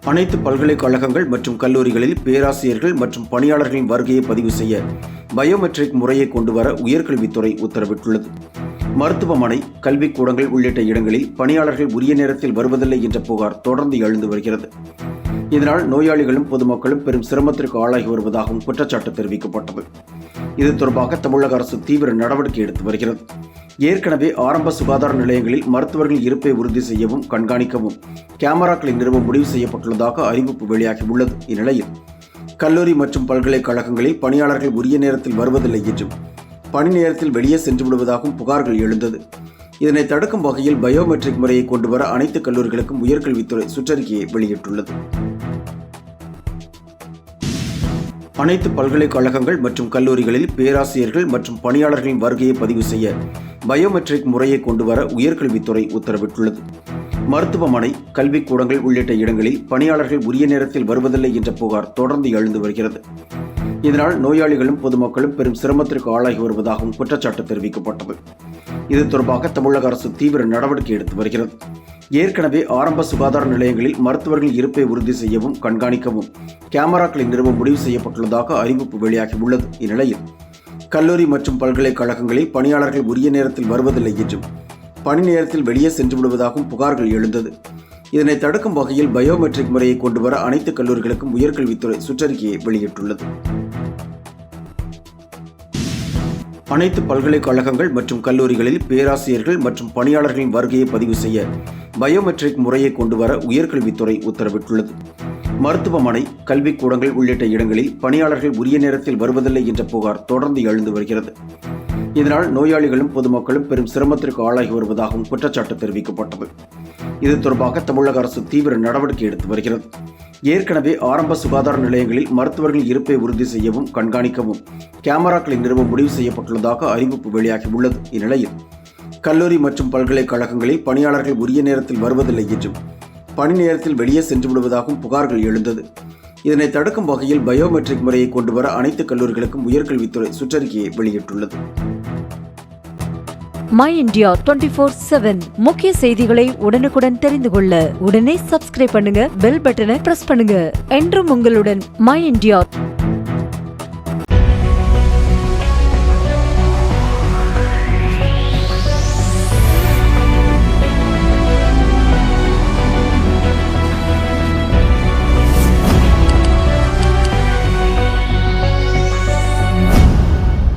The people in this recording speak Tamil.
அனைத்து பல்கலைக்கழகங்கள் மற்றும் கல்லூரிகளில் பேராசிரியர்கள் மற்றும் பணியாளர்களின் வருகையை பதிவு செய்ய பயோமெட்ரிக் முறையை கொண்டுவர உயர்கல்வித்துறை உத்தரவிட்டுள்ளது. மருத்துவமனை, கல்விக்கூடங்கள் உள்ளிட்ட இடங்களில் பணியாளர்கள் உரிய நேரத்தில் வருவதில்லை என்ற புகார் தொடர்ந்து எழுந்து வருகிறது. இதனால் நோயாளிகளும் பொதுமக்களும் பெரும் சிரமத்திற்கு ஆளாகி வருவதாகவும் குற்றச்சாட்டு தெரிவிக்கப்பட்டது. இது தொடர்பாக தமிழக அரசு தீவிர நடவடிக்கை எடுத்து வருகிறது. ஏற்கனவே ஆரம்ப சுகாதார நிலையங்களில் மருத்துவர்கள் இருப்பை உறுதி செய்யவும் கண்காணிக்கவும் கேமராக்களை நிறுவ முடிவு செய்யப்பட்டுள்ளதாக அறிவிப்பு வெளியாகியுள்ளது. இந்நிலையில் கல்லூரி மற்றும் பல்கலைக்கழகங்களில் பணியாளர்கள் உரிய நேரத்தில் வருவதில்லை என்றும் பணி நேரத்தில் வெளியே சென்று விடுவதாகவும் புகார்கள் எழுந்தது. இதனை தடுக்கும் வகையில் பயோமெட்ரிக் முறையை கொண்டுவர அனைத்து கல்லூரிகளுக்கும் உயர்கல்வித்துறை சுற்றறிக்கையை வெளியிட்டுள்ளது. அனைத்து பல்கலைக்கழகங்கள் மற்றும் கல்லூரிகளில் பேராசிரியர்கள் மற்றும் பணியாளர்களின் வருகையை பதிவு செய்ய பயோமெட்ரிக் முறையை கொண்டுவர உயர்கல்வித்துறை உத்தரவிட்டுள்ளது. மருத்துவமனை, கல்விக்கூடங்கள் உள்ளிட்ட இடங்களில் பணியாளர்கள் உரிய நேரத்தில் வருவதில்லை என்ற புகார் தொடர்ந்து எழுந்து வருகிறது. இதனால் நோயாளிகளும் பொதுமக்களும் பெரும் சிரமத்திற்கு ஆளாகி வருவதாகவும் குற்றச்சாட்டு தெரிவிக்கப்பட்டது. இது தொடர்பாக தமிழக அரசு தீவிர நடவடிக்கை எடுத்து வருகிறது. ஏற்கனவே ஆரம்ப சுகாதார நிலையங்களில் மருத்துவர்கள் இருப்பை உறுதி செய்யவும் கண்காணிக்கவும் கேமராக்களை நிறுவ முடிவு செய்யப்பட்டுள்ளதாக அறிவிப்பு வெளியாகியுள்ளது. இந்நிலையில் கல்லூரி மற்றும் பல்கலைக்கழகங்களில் பணியாளர்கள் உரிய நேரத்தில் வருவதில்லை என்றும் பணி நேரத்தில் வெளியே சென்று விடுவதாகவும் புகார்கள் எழுந்தது. இதனை தடுக்கும் வகையில் பயோமெட்ரிக் முறையை கொண்டுவர அனைத்து கல்லூரிகளுக்கும் உயர்கல்வித்துறை சுற்றறிக்கையை வெளியிட்டுள்ளது. அனைத்து பல்கலைக்கழகங்கள் மற்றும் கல்லூரிகளில் பேராசிரியர்கள் மற்றும் பணியாளர்களின் வருகையை பதிவு செய்ய பயோமெட்ரிக் முறையை கொண்டுவர உயர்கல்வித்துறை உத்தரவிட்டுள்ளது. மருத்துவமனை, கல்விக்கூடங்கள் உள்ளிட்ட இடங்களில் பணியாளர்கள் உரிய நேரத்தில் வருவதில்லை என்ற புகார் தொடர்ந்து எழுந்து வருகிறது. இதனால் நோயாளிகளும் பொதுமக்களும் பெரும் சிரமத்திற்கு ஆளாகி வருவதாகவும் குற்றச்சாட்டு தெரிவிக்கப்பட்டது. இது தொடர்பாக தமிழக அரசு தீவிர நடவடிக்கை எடுத்து வருகிறது. ஏற்கனவே ஆரம்ப சுகாதார நிலையங்களில் மருத்துவர்கள் இருப்பை உறுதி செய்யவும் கண்காணிக்கவும் கேமராக்களை நிறுவ முடிவு செய்யப்பட்டுள்ளதாக அறிவிப்பு வெளியாகியுள்ளது. இந்நிலையில் கல்லூரி மற்றும் பல்கலைக்கழகங்களில் பணியாளர்கள் உரிய நேரத்தில் வருவதில்லை என்றும் பணி நேரத்தில் வெளியே சென்று விடுவதாகவும் புகார்கள் எழுந்தது. இதனை தடுக்கும் வகையில் பயோமெட்ரிக் முறையை கொண்டுவர அனைத்து கல்லூரிகளுக்கும் உயர்கல்வித்துறை சுற்றறிக்கையை வெளியிட்டுள்ளது. மை இந்தியா 24/7 முக்கிய செய்திகளை உடனுக்குடன் தெரிந்து கொள்ள உடனே சப்ஸ்கிரைப் பண்ணுங்க, பெல் பட்டனை பிரஸ் பண்ணுங்க. என்றும் உங்களுடன் மை இந்தியா.